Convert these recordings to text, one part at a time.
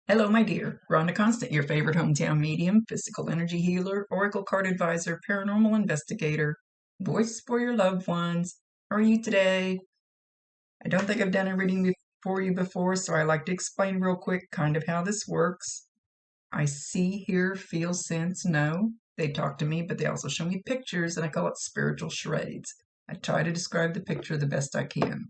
Hello, my dear. Rhonda Constant, your favorite hometown medium, physical energy healer, oracle card advisor, paranormal investigator, voice for your loved ones. How are you today? I don't think I've done a reading for you before, so I like to explain real quick kind of how this works. I see, hear, feel, sense, know. They talk to me, but they also show me pictures, and I call it spiritual charades. I try to describe the picture the best I can.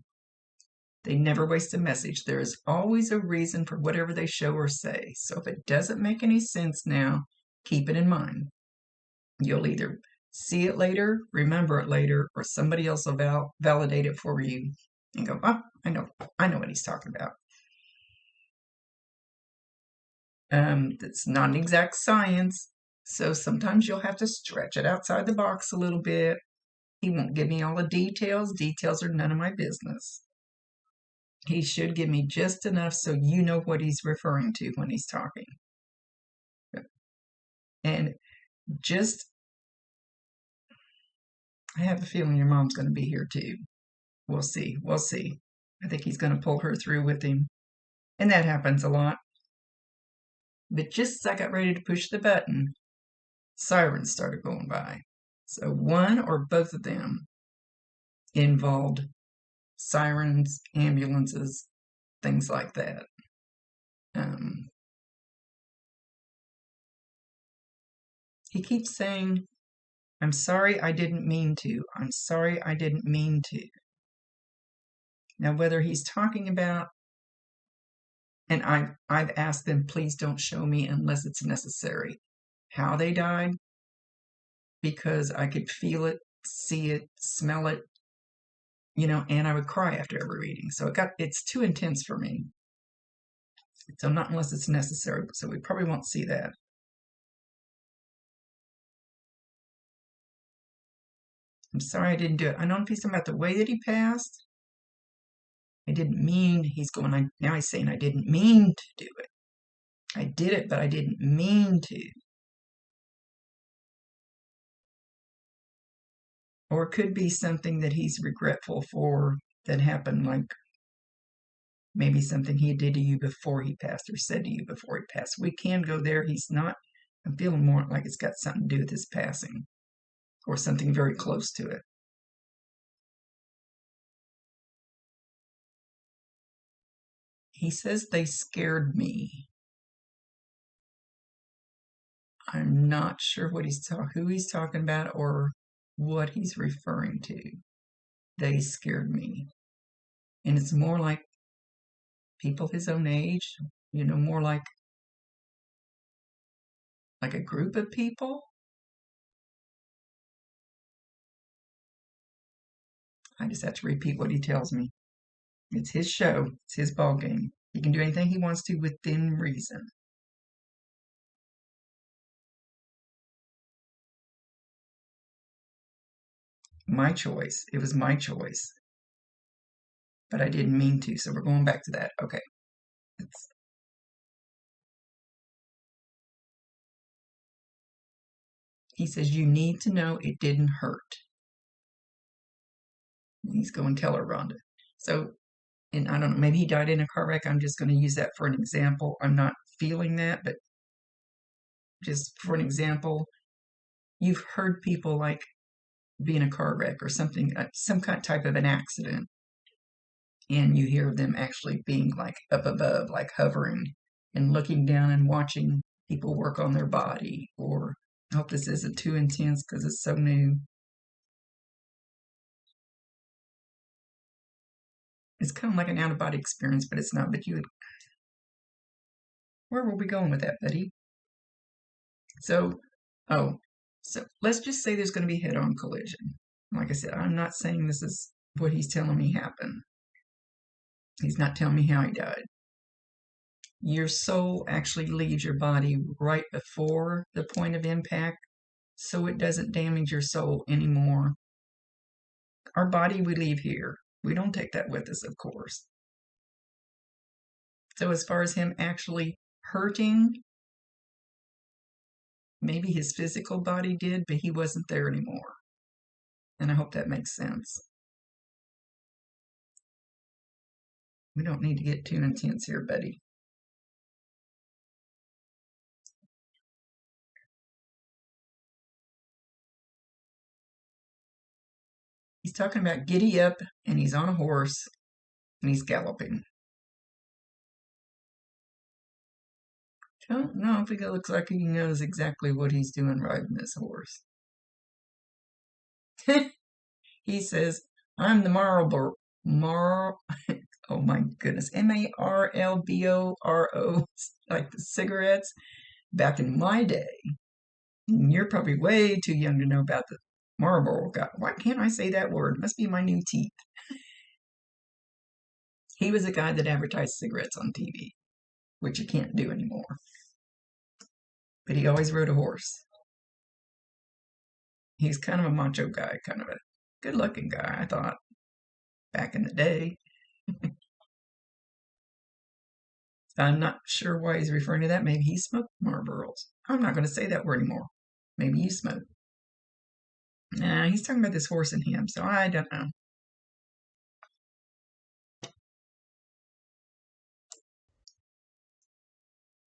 They never waste a message. There is always a reason for whatever they show or say. So if it doesn't make any sense now, keep it in mind. You'll either see it later, remember it later, or somebody else will validate it for you and go, oh, I know what he's talking about. It's not an exact science, so sometimes you'll have to stretch it outside the box a little bit. He won't give me all the details. Details are none of my business. He should give me just enough so you know what he's referring to when he's talking. And just, I have a feeling your mom's going to be here too. We'll see. We'll see. I think he's going to pull her through with him. And that happens a lot. But just as I got ready to push the button, sirens started going by. So one or both of them involved sirens, ambulances, things like that. He keeps saying, I'm sorry I didn't mean to. I'm sorry I didn't mean to. Now, whether he's talking about, and I've asked them, please don't show me unless it's necessary, how they died, because I could feel it, see it, smell it, and I would cry after every reading. So it's too intense for me. So not unless it's necessary. So we probably won't see that. I'm sorry I didn't do it. I don't know if he's talking about the way that he passed. I didn't mean, now he's saying I didn't mean to do it. I did it, but I didn't mean to. Or it could be something that he's regretful for that happened, like maybe something he did to you before he passed or said to you before he passed. We can go there. I'm feeling more like it's got something to do with his passing or something very close to it. He says they scared me. I'm not sure who he's talking about or what he's referring to. They scared me. And it's more like people his own age, more like a group of people. I just have to repeat what he tells me. It's his show. It's his ball game. He can do anything he wants to within reason. My choice. It was my choice. But I didn't mean to, so we're going back to that. Okay. He says, you need to know it didn't hurt. And he's going, tell her, Rhonda. So, and I don't know, maybe he died in a car wreck. I'm just going to use that for an example. I'm not feeling that, but just for an example, you've heard people like be in a car wreck or something, some kind of type of an accident, and you hear them actually being like up above, like hovering and looking down and watching people work on their body. Or I hope this isn't too intense because it's so new. It's kind of like an out of body experience, but it's not. But where were we going with that, buddy? So, so let's just say there's going to be head-on collision. Like I said, I'm not saying this is what he's telling me happened. He's not telling me how he died. Your soul actually leaves your body right before the point of impact, so it doesn't damage your soul anymore. Our body we leave here. We don't take that with us, of course. So as far as him actually hurting, maybe his physical body did, but he wasn't there anymore. And I hope that makes sense. We don't need to get too intense here, buddy. He's talking about giddy up, and he's on a horse, and he's galloping. Don't know if he looks like he knows exactly what he's doing riding this horse. He says, I'm the Marlboro, oh my goodness, Marlboro, like the cigarettes back in my day. And you're probably way too young to know about the Marlboro guy. Why can't I say that word? Must be my new teeth. He was a guy that advertised cigarettes on TV, which you can't do anymore. But he always rode a horse. He's kind of a macho guy, kind of a good-looking guy, I thought, back in the day. I'm not sure why he's referring to that. Maybe he smoked Marlboros. I'm not going to say that word anymore. Maybe you smoke. Nah, he's talking about this horse and him, so I don't know.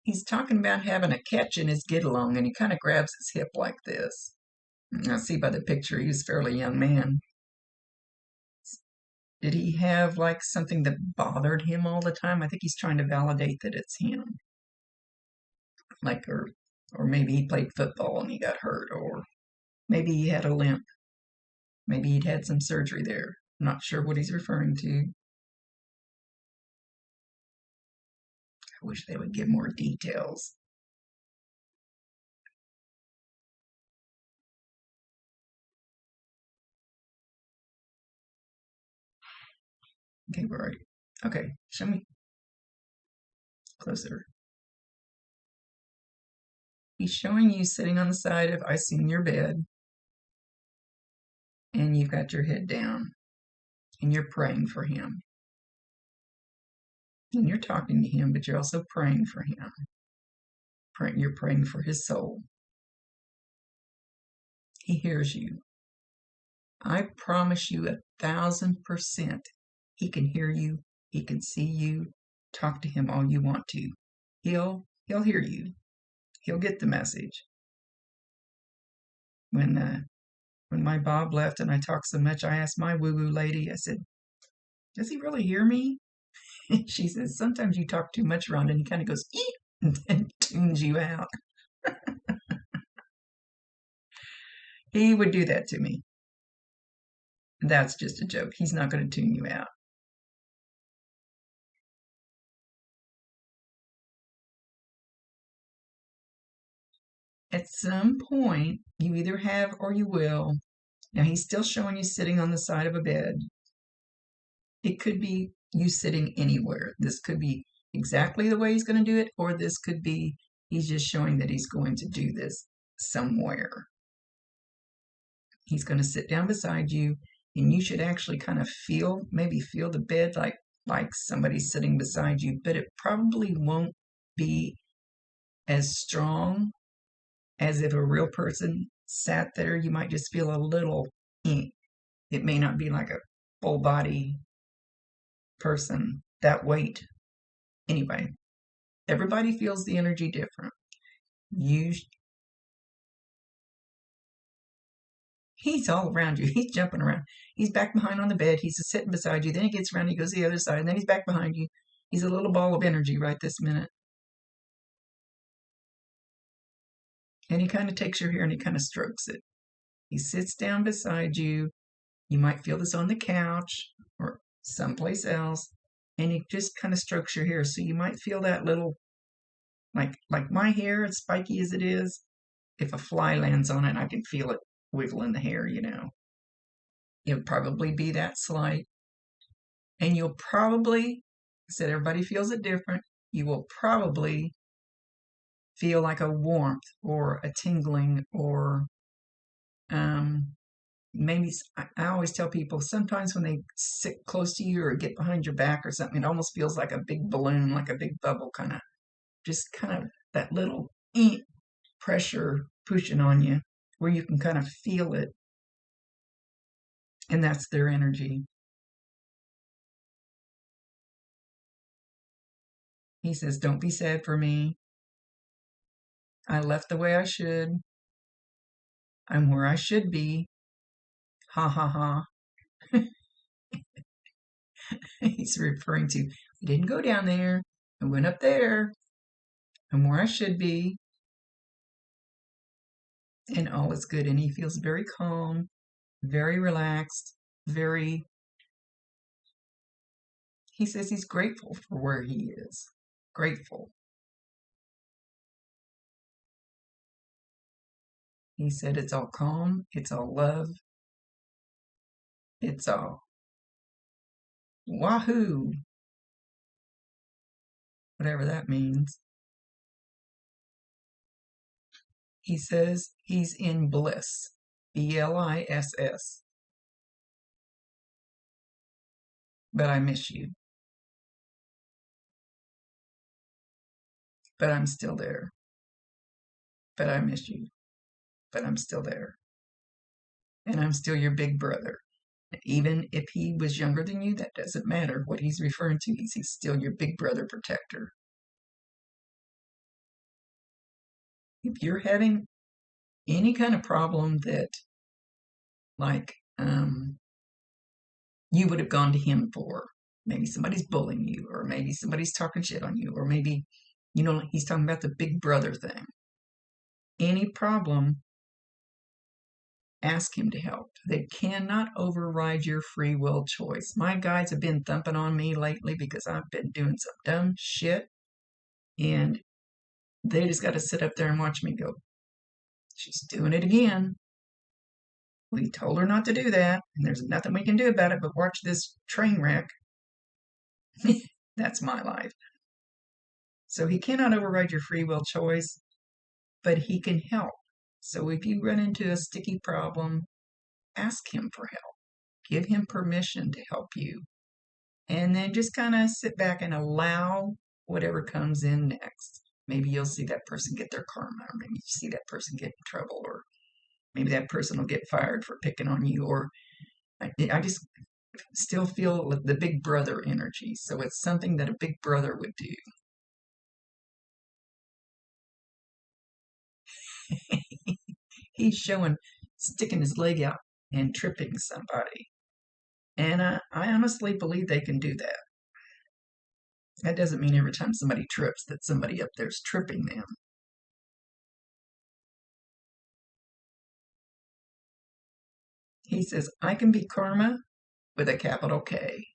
He's talking about having a catch in his get-along, and he kind of grabs his hip like this. I see by the picture he was a fairly young man. Did he have like something that bothered him all the time? I think he's trying to validate that it's him. Like, or maybe he played football and he got hurt, or maybe he had a limp. Maybe he'd had some surgery there. I'm not sure what he's referring to. I wish they would give more details. Okay, where are you? Okay, show me closer. He's showing you sitting on the side of, I assume, your bed, and you've got your head down, and you're praying for him. And you're talking to him, but you're also praying for him. You're praying for his soul. He hears you. I promise you 1,000%. He can hear you. He can see you. Talk to him all you want to. He'll hear you. He'll get the message. When my Bob left and I talked so much, I asked my woo-woo lady, I said, does he really hear me? She says, sometimes you talk too much, Rhonda, and he kind of goes, eep, and tunes you out. He would do that to me. That's just a joke. He's not going to tune you out. At some point, you either have or you will. Now, he's still showing you sitting on the side of a bed. It could be you sitting anywhere. This could be exactly the way he's going to do it, or this could be he's just showing that he's going to do this somewhere. He's going to sit down beside you, and you should actually kind of maybe feel the bed like somebody's sitting beside you, but it probably won't be as strong as if a real person sat there. You might just feel a little, it may not be like a full body person, that weight. Anyway, everybody feels the energy different. He's all around you. He's jumping around. He's back behind on the bed. He's sitting beside you. Then he gets around. He goes to the other side. And then he's back behind you. He's a little ball of energy right this minute. And he kind of takes your hair and he kind of strokes it. He sits down beside you. You might feel this on the couch or someplace else. And he just kind of strokes your hair. So you might feel that little, like my hair, as spiky as it is, if a fly lands on it, I can feel it wiggling the hair, It'll probably be that slight. And you'll probably, I said everybody feels it different, you will probably feel like a warmth or a tingling or maybe, I always tell people, sometimes when they sit close to you or get behind your back or something, it almost feels like a big balloon, like a big bubble, just kind of that little pressure pushing on you where you can kind of feel it. And that's their energy. He says, don't be sad for me. I left the way I should. I'm where I should be. Ha ha ha. He's referring to, I didn't go down there. I went up there. I'm where I should be. And all is good. And he feels very calm, very relaxed, he says he's grateful for where he is. Grateful. He said it's all calm, it's all love, it's all wahoo, whatever that means. He says he's in bliss, BLISS. But I miss you. But I'm still there. But I miss you. But I'm still there. And I'm still your big brother. Even if he was younger than you, that doesn't matter. What he's referring to is he's still your big brother protector. If you're having any kind of problem that, like, you would have gone to him for, maybe somebody's bullying you, or maybe somebody's talking shit on you, or maybe, he's talking about the big brother thing. Any problem, ask him to help. They cannot override your free will choice. My guides have been thumping on me lately because I've been doing some dumb shit, and they just got to sit up there and watch me go, she's doing it again. We told her not to do that, and there's nothing we can do about it but watch this train wreck. That's my life. So he cannot override your free will choice, but he can help. So if you run into a sticky problem, ask him for help. Give him permission to help you. And then just kind of sit back and allow whatever comes in next. Maybe you'll see that person get their karma, or maybe you see that person get in trouble, or maybe that person will get fired for picking on you, or I just still feel the big brother energy. So it's something that a big brother would do. He's sticking his leg out and tripping somebody. And I honestly believe they can do that. That doesn't mean every time somebody trips that somebody up there's tripping them. He says, I can be karma with a capital K.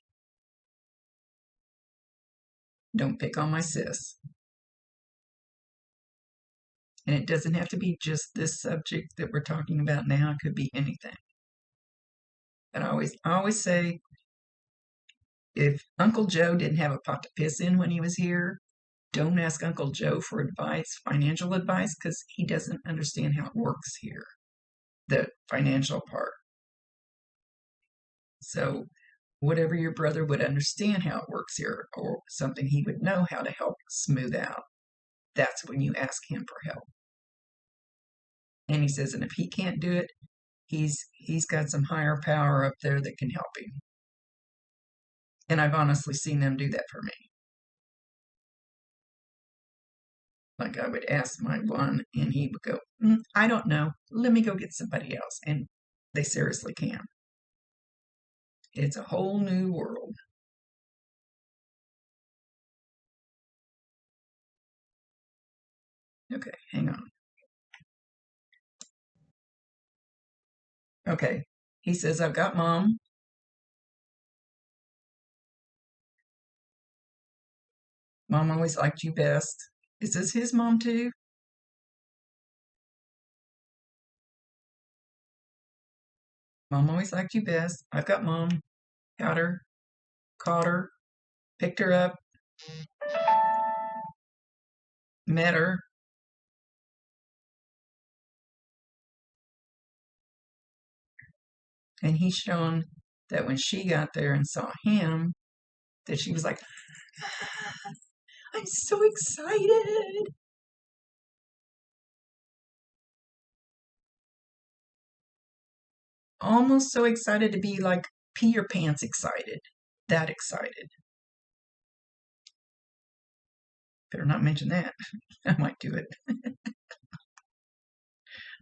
Don't pick on my sis. And it doesn't have to be just this subject that we're talking about now. It could be anything. And I always say, if Uncle Joe didn't have a pot to piss in when he was here, don't ask Uncle Joe for advice, financial advice, because he doesn't understand how it works here, the financial part. So whatever your brother would understand how it works here, or something he would know how to help smooth out, that's when you ask him for help. And he says, and if he can't do it, he's got some higher power up there that can help him. And I've honestly seen them do that for me. Like I would ask my one, and he would go, I don't know. Let me go get somebody else. And they seriously can. It's a whole new world. Okay, hang on. Okay, he says, I've got mom. Mom always liked you best. Is this his mom too? Mom always liked you best. I've got mom. Got her. Caught her. Picked her up. Met her. And he's shown that when she got there and saw him, that she was like, I'm so excited. Almost so excited to be like pee your pants excited. That excited. Better not mention that. I might do it.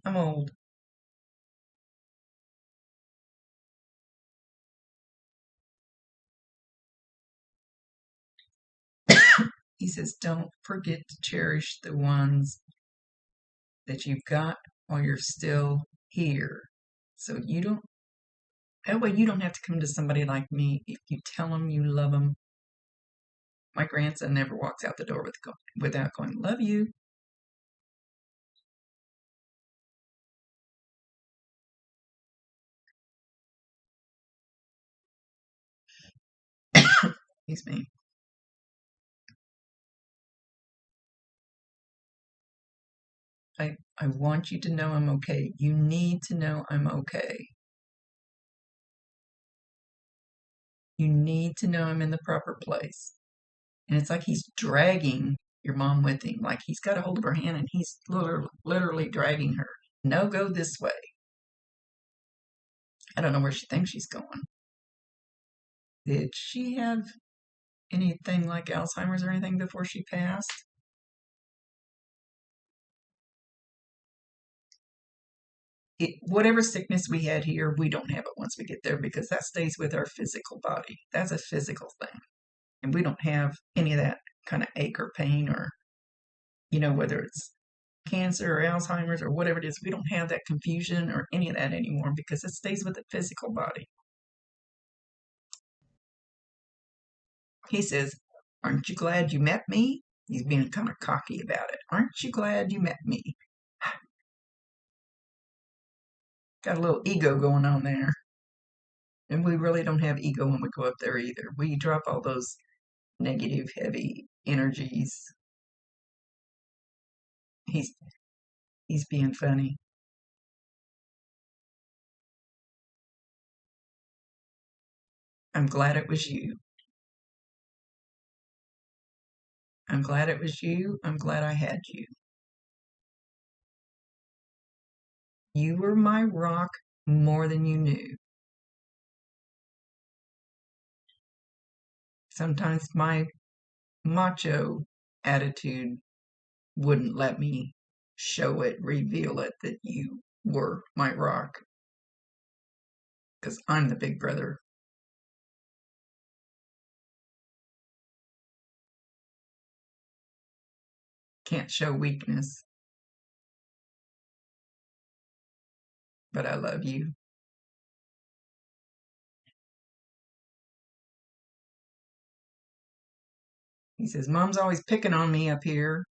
I'm old. He says, don't forget to cherish the ones that you've got while you're still here. So that way you don't have to come to somebody like me. If you tell them you love them, my grandson never walks out the door without going, love you. Excuse me. I want you to know I'm okay. You need to know I'm okay. You need to know I'm in the proper place. And it's like he's dragging your mom with him. Like he's got a hold of her hand and he's literally dragging her. No, go this way. I don't know where she thinks she's going. Did she have anything like Alzheimer's or anything before she passed? Whatever sickness we had here, we don't have it once we get there because that stays with our physical body. That's a physical thing. And we don't have any of that kind of ache or pain or, whether it's cancer or Alzheimer's or whatever it is, we don't have that confusion or any of that anymore because it stays with the physical body. He says, aren't you glad you met me? He's being kind of cocky about it. Aren't you glad you met me? Got a little ego going on there. And we really don't have ego when we go up there either. We drop all those negative, heavy energies. He's he's being funny. I'm glad it was you. I'm glad it was you. I'm glad I had you. You were my rock more than you knew. Sometimes my macho attitude wouldn't let me show it, reveal it that you were my rock because I'm the big brother. Can't show weakness, but I love you. He says, Mom's always picking on me up here.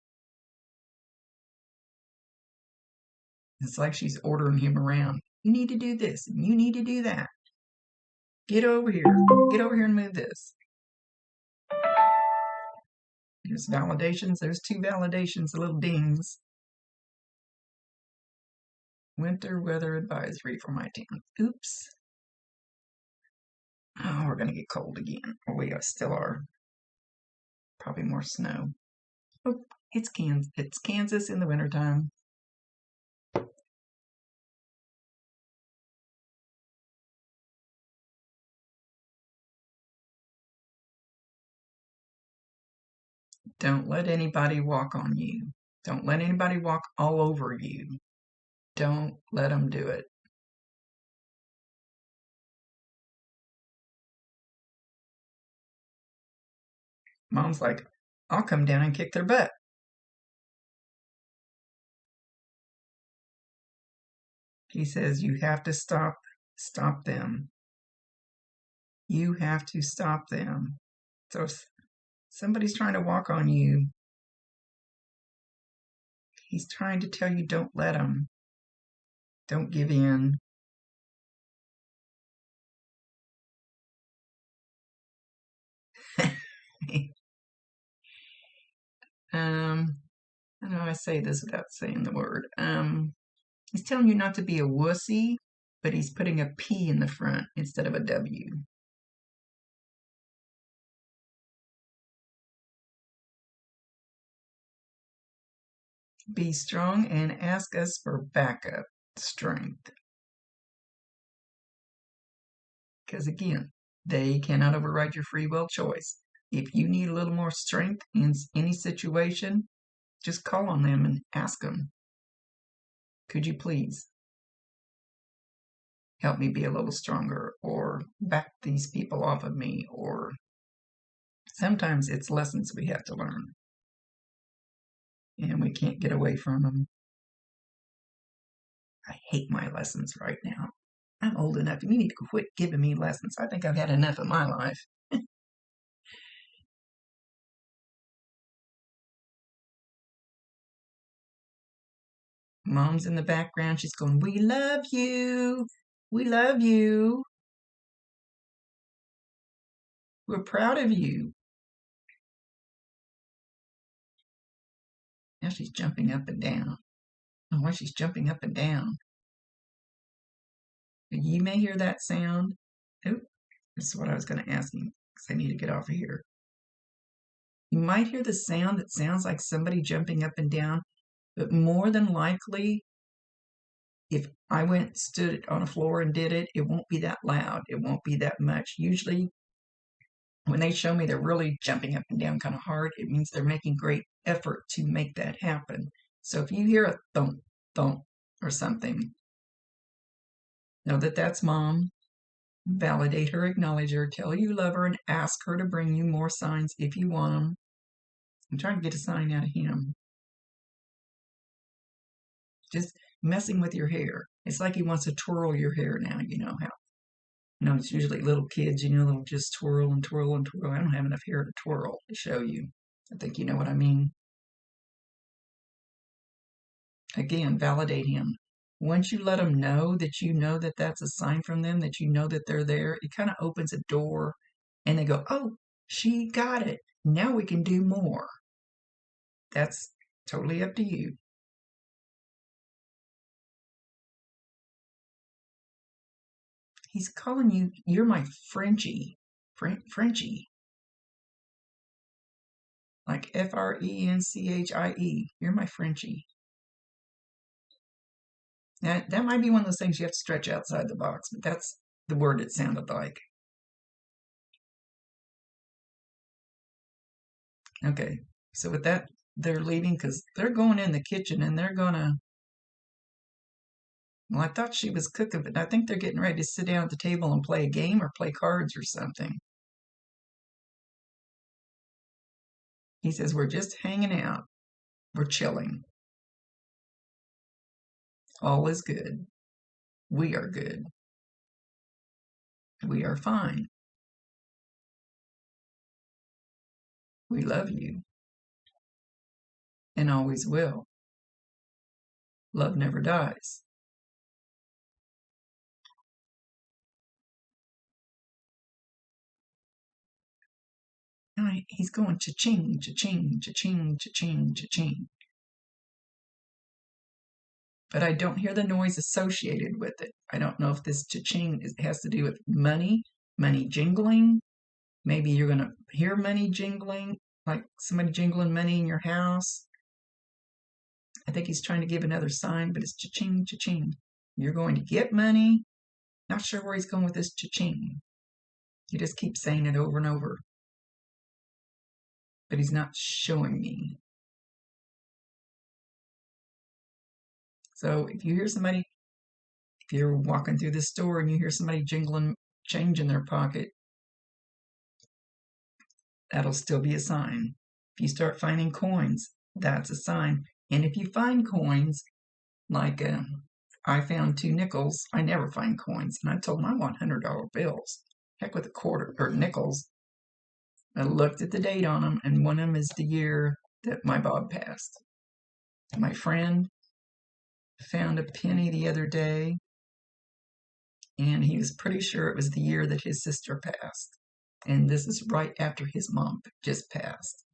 It's like she's ordering him around. You need to do this and you need to do that. Get over here. Get over here and move this. There's validations. There's 2 validations, the little dings. Winter weather advisory for my town. Oops. Oh, we're going to get cold again. We still are. Probably more snow. Oh, it's Kansas. It's Kansas in the wintertime. Don't let anybody walk on you. Don't let anybody walk all over you. Don't let them do it. Mom's like, I'll come down and kick their butt. He says, you have to stop them. You have to stop them. So if somebody's trying to walk on you, he's trying to tell you don't let them. Don't give in. I know I say this without saying the word. He's telling you not to be a wussy, but he's putting a P in the front instead of a W. Be strong and ask us for backup strength. Because again, they cannot override your free will choice. If you need a little more strength in any situation, just call on them and ask them, could you please help me be a little stronger or back these people off of me or Sometimes it's lessons we have to learn, and we can't get away from them. I hate my lessons right now. I'm old enough, and you need to quit giving me lessons. I think I've had enough of my life. Mom's in the background. She's going, "We love you. We love you. We're proud of you." Now she's jumping up and down. Oh, why she's jumping up and down. You may hear that sound. Oh, that's what I was going to ask you because I need to get off of here. You might hear the sound that sounds like somebody jumping up and down, but more than likely, if I went, stood on a floor and did it, it won't be that loud. It won't be that much. Usually, when they show me they're really jumping up and down kind of hard, it means they're making great effort to make that happen. So if you hear a thump, thump, or something, know that that's Mom. Validate her, acknowledge her, tell her you love her, and ask her to bring you more signs if you want them. I'm trying to get a sign out of him. Just messing with your hair. It's like he wants to twirl your hair now. You know how, it's usually little kids, they'll just twirl and twirl and twirl. I don't have enough hair to twirl to show you. I think you know what I mean. Again, validate him. Once you let them know that that's a sign from them, that you know that they're there, it kind of opens a door and they go, "Oh, she got it. Now we can do more." That's totally up to you. He's calling you, "You're my Frenchie." Frenchie. Like Frenchie. You're my Frenchie. That might be one of those things you have to stretch outside the box, but that's the word it sounded like. Okay, so with that, they're leaving because they're going in the kitchen and they're gonna. Well, I thought she was cooking, but I think they're getting ready to sit down at the table and play a game or play cards or something. He says, "We're just hanging out. We're chilling. All is good. We are good. We are fine. We love you and always will. Love never dies." He's going cha-ching, cha-ching, cha-ching, cha-ching, cha-ching. But I don't hear the noise associated with it. I don't know if this cha-ching has to do with money jingling. Maybe you're going to hear money jingling, like somebody jingling money in your house. I think he's trying to give another sign, but it's cha-ching, cha-ching. You're going to get money. Not sure where he's going with this cha-ching. He just keeps saying it over and over. But he's not showing me. So if you hear somebody, if you're walking through the store and you hear somebody jingling change in their pocket, that'll still be a sign. If you start finding coins, that's a sign. And if you find coins, like I found 2 nickels, I never find coins. And I told them I want $100 bills. Heck with a quarter or nickels. I looked at the date on them, and one of them is the year that my Bob passed. My friend found a penny the other day, and he was pretty sure it was the year that his sister passed. And this is right after his mom just passed.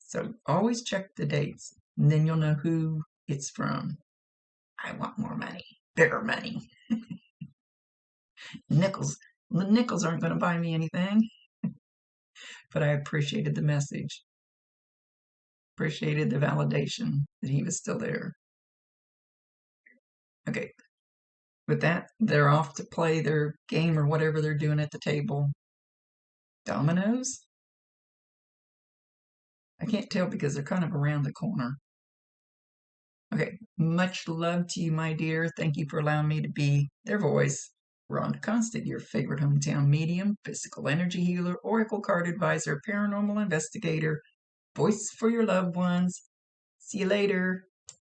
So always check the dates, and then you'll know who it's from. I want more money, bigger money. Nickels. The nickels aren't going to buy me anything. But I appreciated the message. Appreciated the validation that he was still there. Okay. With that, they're off to play their game or whatever they're doing at the table. Dominoes? I can't tell because they're kind of around the corner. Okay. Much love to you, my dear. Thank you for allowing me to be their voice. Rhonda Constant, your favorite hometown medium, physical energy healer, oracle card advisor, paranormal investigator, voice for your loved ones. See you later.